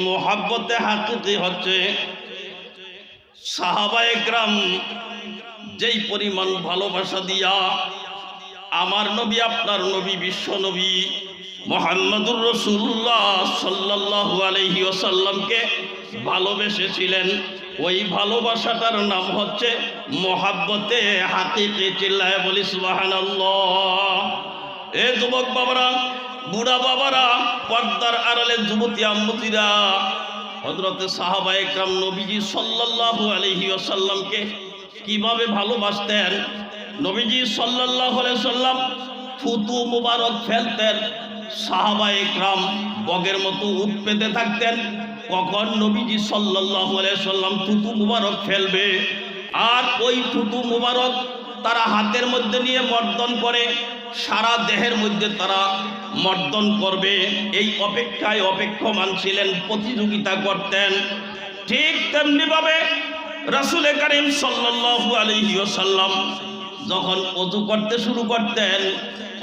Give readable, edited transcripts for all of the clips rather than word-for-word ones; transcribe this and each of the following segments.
মুহাব্বতে হাকিকি হচ্ছে সাহাবায়ে কেরাম যেই পরিমাণ ভালোবাসা দিয়া আমার নবী আপনার নবী বিশ্ব নবী মুহাম্মদুর রাসূলুল্লাহ সাল্লাল্লাহু আলাইহি ওয়াসাল্লামকে ভালোবেসেছিলেন, ওই ভালোবাসাটার নাম হচ্ছে মুহাব্বতে হাকিকি। চিল্লায়ে বলি সুবহানাল্লাহ। এ যুবক বাবারা, বুড়া বাবারা, পর্দার আড়ালে যুবতী আম্মতিরা, হযরতে সাহাবায়ে কেরাম নবীজি সাল্লাল্লাহু আলাইহি ওয়াসাল্লামকে কিভাবে ভালোবাসতেন। নবীজি সাল্লাল্লাহু আলাইহি ওয়াসাল্লাম থুতু মুবারক ফেলতেন, সাহাবায়ে কেরাম বগের মতো উঠ পেতে থাকতেন কখন নবীজি সাল্লাল্লাহু আলাইহি ওয়াসাল্লাম থুতু মুবারক ফেলবে। আর ওই থুতু মুবারক তারা হাতের মধ্যে নিয়ে মর্দন করে, সারা দেহের মধ্যে তারা মর্দন করবে, এই অপেক্ষায় অপেক্ষমান ছিলেন, প্রতিযোগিতা করতেন। ঠিক তেমনিভাবে রাসূল করিম সাল্লাল্লাহু আলাইহি ওয়াসাল্লাম যখন ওযু করতে শুরু করতেন,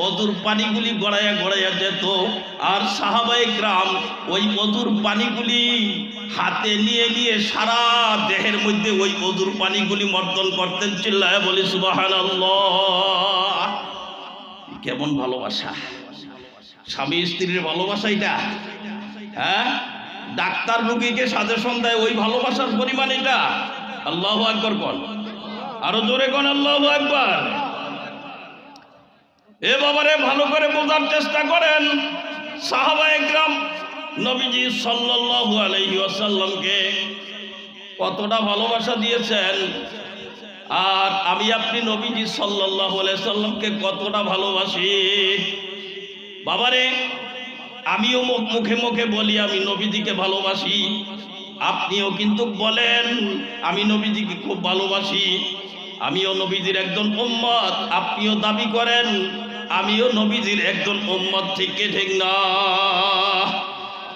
ওযুর পানিগুলি গড়াইয়া গড়াইয়া যেত, আর সাহাবায়ে কেরাম ওই ওযুর পানিগুলি হাতে নিয়ে নিয়ে সারা দেহের মধ্যে ওই ওযুর পানিগুলি মর্দন করতেন। চিল্লায়ে বলি সুবহানাল্লাহ। কেমন ভালোবাসা, স্বামী স্ত্রীর ভালোবাসা এটা। হ্যাঁ, ডাক্তার রোগীকে সাজেশন দেয়, ওই ভালোবাসার পরিমাণ এটা। আল্লাহু আকবার কোন, আরো জোরে কোন আল্লাহু আকবার। এ বাবারে ভালো করে বোঝার চেষ্টা করেন, সাহাবায়ে কেরাম নবীজি সাল্লাল্লাহু আলাইহি ওয়াসাল্লামকে কতটা ভালোবাসা দিয়েছেন, আর আমি আপনি নবীজি সাল্লাল্লাহু আলাইহি ওয়াসাল্লামকে কতটা ভালোবাসি। বাবারে, আমিও মুখে মুখে বলি আমি নবীজিকে ভালোবাসি, আপনিও কিন্তু বলেন আমি নবীজিকে খুব ভালোবাসি। আমিও নবীজির একজন উম্মত, আপনিও দাবি করেন আমিও নবীজির একজন উম্মত। ঠিক কি ঠিক না?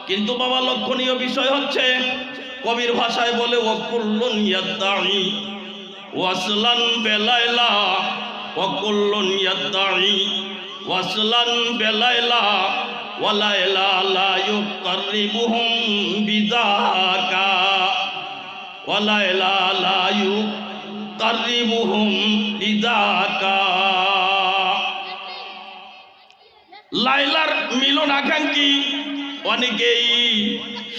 কিন্তু বাবা, লক্ষণীয় বিষয় হচ্ছে কবির ভাষায় বলে ওয়াকুল্লুন ইয়াদ্দাঈ ওয়াসলান বেলাইলা, ওয়াকুল্লুন ইয়াদ্দাঈ ওয়াসলান বেলাইলা ওয়ালাইলা লা ইউকাররিবুহুম বিযাকা, ওয়ালাইলা লা ইউকাররিবুহুম বিযাকা। লায়লার মিলন আকাঙ্ক্ষী অনেকেই,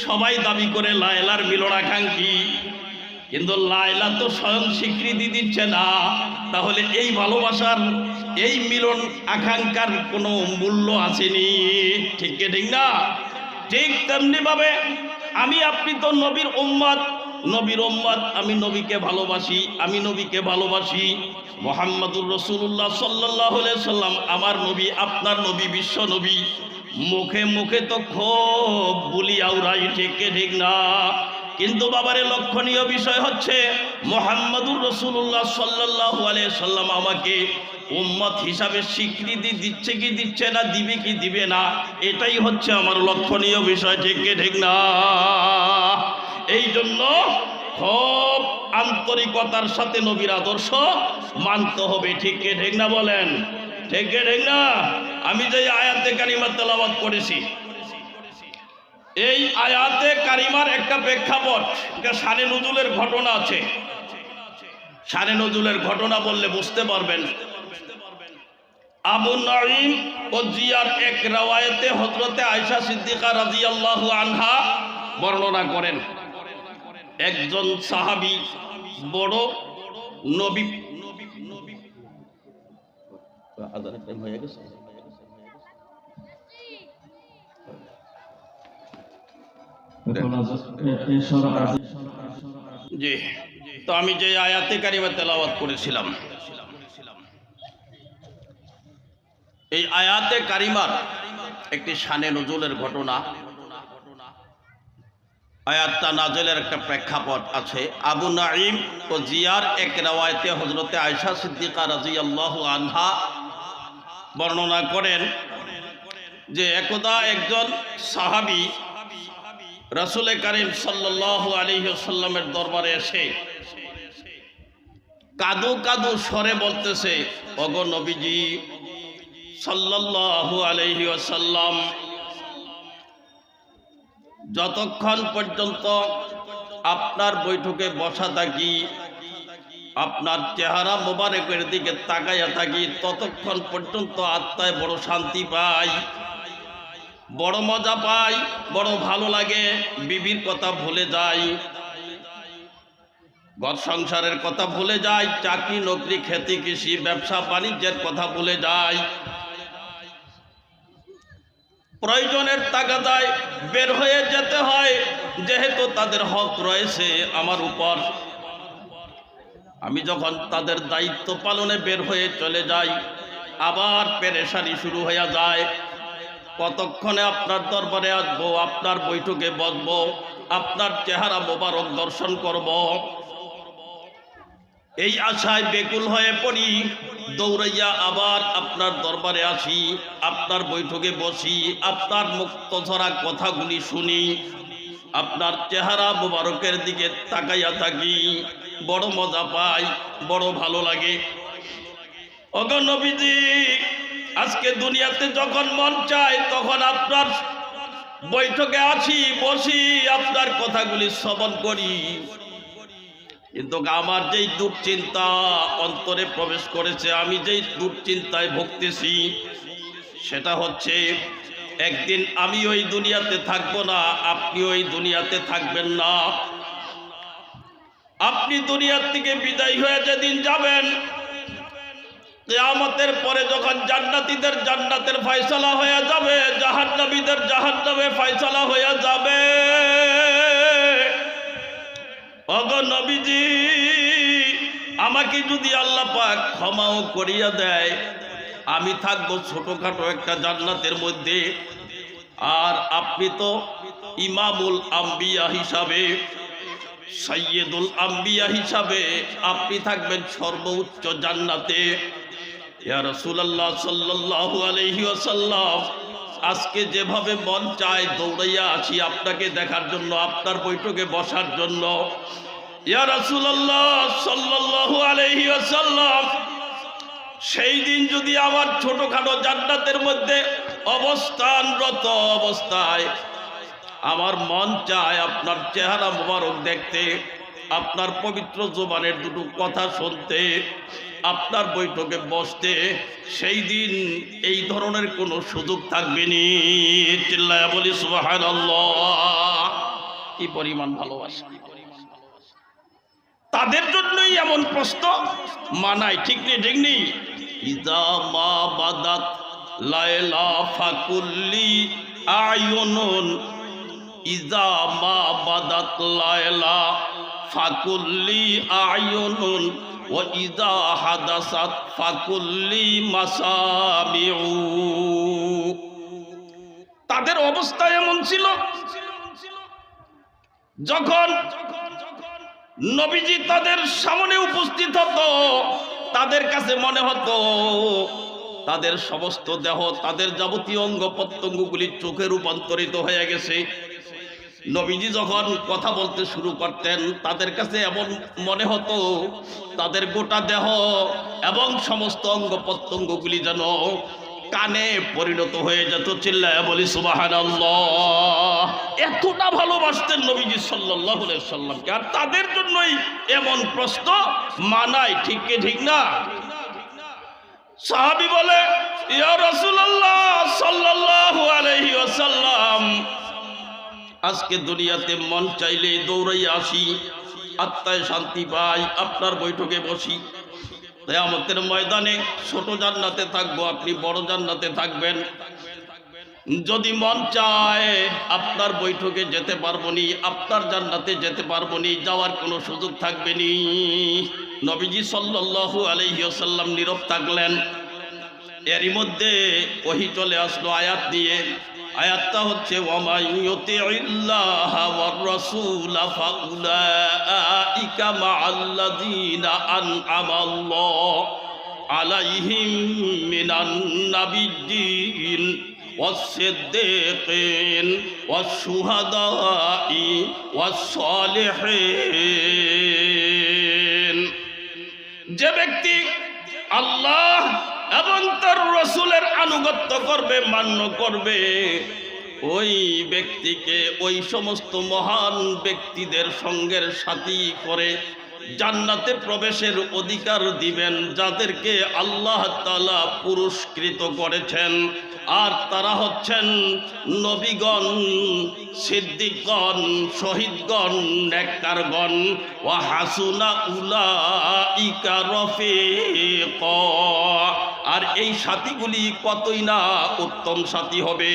সবাই দাবি করে লায়লার মিলন আকাঙ্ক্ষী, কিন্তু লায়লা তো স্বয়ং স্বীকৃতি দিচ্ছে না। তাহলে এই ভালোবাসার, এই মিলন আকাঙ্ক্ষার কোনো মূল্য আসেনি। ঠিক ঠিক না? ঠিক তেমনি ভাবে আমি আপনি তো নবীর উম্মত, নবীর উম্মত, আমি নবীকে ভালোবাসি, আমি নবীকে ভালোবাসি। মুহাম্মদুর রাসূলুল্লাহ সাল্লাল্লাহু আলাইহি সাল্লাম আমার নবী, আপনার নবী, বিশ্ব নবী। মুখে মুখে তো খুব বলি আওরাই, ঠিক ঠিক না? কিন্তু বাবারে, লক্ষণীয় বিষয় হচ্ছে মুহাম্মদুর রাসূলুল্লাহ সাল্লাল্লাহু আলাইহি সাল্লাম আমাকে উম্মত হিসাবে স্বীকৃতি দিচ্ছে কি দিচ্ছে না, দিবে কি দিবে না, এটাই হচ্ছে আমার লক্ষণীয় বিষয়। ঠিক কি ঠিক না? এই জন্য খুব আন্তরিকতার সাথে নবীর আদর্শ মানতে হবে। ঠিক কি ঠিক না বলেন? ঠিক কি ঠিক না? আমি যে আয়াতে কারিমা তেলাওয়াত করেছি, এই আয়াতে কারিমার একটা প্রেক্ষাপট, এটা শানে নুজুলের ঘটনা আছে। শানে নুজুলের ঘটনা বললে বুঝতে পারবেন। আবু নাঈম ও জিয়ার এক রাওয়ায়াতে হযরতে আয়েশা সিদ্দিকা রাদিয়াল্লাহু আনহা বর্ণনা করেন, একজন সাহাবী বড় নবী, আযানের টাইম হয়ে গেছে। জি, তো আমি যে আয়াতে কারিমা তেলাওয়াত করেছিলাম, এই আয়াতে কারিমার একটি শানে নজুলের ঘটনা, আয়াতটা নাজেলের একটা প্রেক্ষাপট আছে। আবু নাঈম ও জিয়ার এক রাওয়ায়াতে হযরতে আয়েশা সিদ্দিকা রাদিয়াল্লাহু আনহা বর্ণনা করেন যে একদা একজন সাহাবী রাসূল করিম সাল্লাল্লাহু আলাইহি ওয়াসাল্লামের দরবারে এসে কাদু কাদু স্বরে বলতেছে, ওগো নবীজি সাল্লাল্লাহু আলাইহি ওয়াসাল্লাম, যতক্ষণ পর্যন্ত আপনার বৈঠকে বসা থাকি, আপনার চেহারা মোবারকের দিকে তাকাইয়া থাকি, ততক্ষণ পর্যন্ত আত্মায় বড় শান্তি পাই, বড় মজা পাই, বড় ভালো লাগে। বিবির কথা ভুলে যাই, ঘর সংসারের কথা ভুলে যাই, চাকরি নকরি খেতি কৃষি ব্যবসা বাণিজ্যের কথা ভুলে যাই। প্রয়োজনের তাগাদায় বের হয়ে যেতে হয়, যেহেতু তাদের হক রয়েছে আমার উপর। আমি যখন তাদের দায়িত্ব পালনে বের হয়ে চলে যাই, আবার পেরেশানি শুরু হয়ে যায়। কতক্ষণে আপনার দরবারে আসবো, আপনার বৈঠকে বসবো, আপনার চেহারা মোবারক দর্শন করব, এই আশায় বেকুল হয়ে পড়ি। দৌড়াইয়া আবার আপনার দরবারে আসি, আপনার বৈঠকে বসি, আপনার মুক্ত ধরা কথাগুলি শুনি, আপনার চেহারা মোবারকের দিকে তাকাইয়া থাকি, বড় মজা পাই, বড় ভালো লাগে। ওগো নবীজি, আজকে দুনিয়াতে যখন মন চায় তখন আপনার বৈঠকে আসি, বসি, আপনার কথাগুলি শ্রবণ করি। কিন্তু আমার যেই দুশ্চিন্তা অন্তরে প্রবেশ করেছে, আমি যেই দুশ্চিন্তায় ভুগতেছি, সেটা হচ্ছে একদিন আমি ওই দুনিয়াতে থাকবো না, আপনি ওই দুনিয়াতে থাকবেন না। আপনি দুনিয়ার থেকে বিদায় হয়ে যেদিন যাবেন, কিয়ামতের পরে যখন জান্নাতীদের জান্নাতের ফয়সালা হয়ে যাবে, জাহান্নামীদের জাহান্নামে ফয়সালা হয়ে যাবে, ওগো নবীজি, আমাকে যদি আল্লাহ পাক ক্ষমাও করিয়া দেয়, আমি থাকবো ছোটখাটো একটা জান্নাতের মধ্যে। আর আপনি তো ইমামুল আম্বিয়া হিসাবে, সাইয়্যিদুল আম্বিয়া হিসাবে আপনি থাকবেন সর্বোচ্চ জান্নাতে। ইয়া রাসূলুল্লাহ সাল্লাল্লাহু আলাইহি ওয়াসাল্লাম, আজকে যেভাবে মন চায় দৌড়াইয়া আসি আপনাকে দেখার জন্য, আপনার বৈঠকে বসার জন্য। ইয়া রাসূলুল্লাহ সাল্লাল্লাহু আলাইহি ওয়াসাল্লাম, সেই দিন যদি আমার ছোটখাটো জান্নাতের মধ্যে অবস্থানরত অবস্থায় আমার মন চায় আপনার চেহারা মোবারক দেখতে, আপনার পবিত্র জবানের দুটো কথা শুনতে, আপনার বৈঠকে বসতে, সেই দিন এই ধরনের কোনো সুযোগ থাকবে নি। চিল্লায়া বলি সুবহানাল্লাহ। কি পরিমাণ ভালোবাসা! তাদের জন্যই এমন প্রশ্ন মানায়, ঠিক নেই? ঠিক নেই? ইজা মা বাদাত লায়লা ফাকুল্লি আয়ুনুন, ইজা মা বাদাত লায়লা ফাকুল্লি আয়ুনুন, ও ইজা হাদাসাত ফাকুল্লি মাসামিউ। তাদের অবস্থা এমন ছিল, যখন নবীজি তাদের সামনে উপস্থিত হতো, তাদের কাছে মনে হতো তাদের সমস্ত দেহ, তাদের যাবতীয় অঙ্গ প্রত্যঙ্গগুলি চোখে রূপান্তরিত হয়ে গেছে। নবীজি যখন কথা বলতে শুরু করতেন, তাদের কাছে এমন মনে হতো তাদের গোটা দেহ এবং সমস্ত অঙ্গ প্রত্যঙ্গগুলি যেন কানে পরিণত হয়ে যেত। চিল্লায়া বলি সুবহানাল্লাহ। এতটা ভালোবাসতেন নবীজি সাল্লাল্লাহু আলাইহি সাল্লামকে, আর তাদের জন্যই এমন প্রশ্ন মানায়, ঠিক কি ঠিক না? সাহাবী বলে, ইয়া রাসূলুল্লাহ সাল্লাল্লাহু আলাইহি ওয়াসাল্লাম, আজকে দুনিয়াতে মন চাইলে দৌড়াইয়া আসি, আত্মায় শান্তি পাই, আপনার বৈঠকে বসি। কিয়ামতের ময়দানে ছোট জান্নাতে থাকবো, আপনি বড় জান্নাতে থাকবেন। যদি মন চায় আপনার বৈঠকে যেতে পারবো নি, আপনার জান্নাতে যেতে পারবো নি, যাওয়ার কোনো সুযোগ থাকবে নি। নবীজি সাল্লাল্লাহু আলাইহি ওয়াসাল্লাম নীরব থাকলেন। এরই মধ্যে ওহী চলে আসলো আয়াত দিয়ে। আয়াতটা হচ্ছে, ওয়া ইউতিইল্লাহ ওয়ার রাসূল ফাউলাইকা মাআল্লাযীনা আনআমাল্লাহু আলাইহিম মিনান নাবিয়্যিন ওয়াস-সিদ্দীকিন ওয়াশ-শুহাদাই ওয়াস-সালিহিন। যে ব্যক্তি আল্লাহ এবং তার রাসূলের আনুগত্য করবে, মান্য করবে, ওই ব্যক্তিকে ওই সমস্ত মহান ব্যক্তিদের সঙ্গের সাথী করে জান্নাতে প্রবেশের অধিকার দিবেন, যাদেরকে আল্লাহ তাআলা পুরস্কৃত করেছেন। আর তারা হচ্ছেন নবীগণ, সিদ্দিকগণ, শহীদগণ, নেককারগণ। ওয়া হাসুনা উলাইকা রফিকা। আর এই সাথীগুলি কতই না উত্তম সাথী হবে,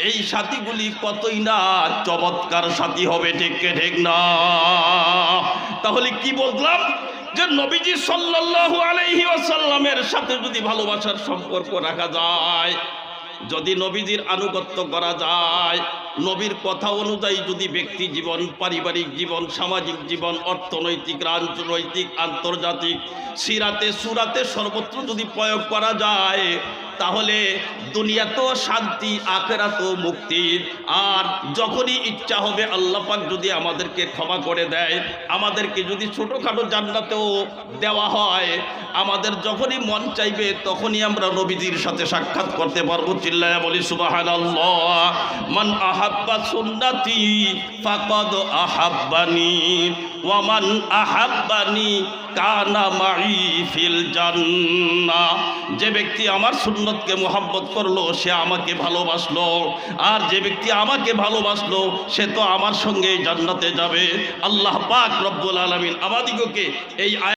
এই সাথীগুলি কতই না চমৎকার সাথী হবে, ঠিক ঠিক না? তাহলে কি বললাম? যে নবীজি সাল্লাল্লাহু আলাইহি ওয়াসাল্লামের সাথে যদি ভালোবাসার সম্পর্ক রাখা যায়, যদি নবীজির আনুগত্য করা যায়, নবীর কথা অনুযায়ী যদি ব্যক্তি জীবন, পারিবারিক জীবন, সামাজিক জীবন, অর্থনৈতিক, রাজনৈতিক, আন্তর্জাতিক, সিরাতে সুরাতে সর্বত্র যদি প্রয়োগ করা যায়, তাহলে দুনিয়াতেও শান্তি, আখিরাতেও মুক্তি। আর যখনই ইচ্ছা হবে আল্লাহ পাক যদি আমাদেরকে ক্ষমা করে দেয়, আমাদেরকে যদি ছোটোখাটো জান্নাতেও দেওয়া হয়, আমাদের যখনই মন চাইবে তখনই আমরা নবীজির সাথে সাক্ষাৎ করতে পারবো। চিল্লায়া বলি সুবহানাল্লাহ। মান আহাব্বা সুন্নতি ফাকাদ আহাব্বানি ওয়া মান আহাব্বানি কানা মাই ফিল জান্নাহ। যে ব্যক্তি আমার সুন্নতকে মুহাব্বত করলো সে আমাকে ভালোবাসলো, আর যে ব্যক্তি আমাকে ভালোবাসলো সে তো আমার সঙ্গে জান্নাতে যাবে। আল্লাহ পাক রব্বুল আলামিন আমাদিগকে এই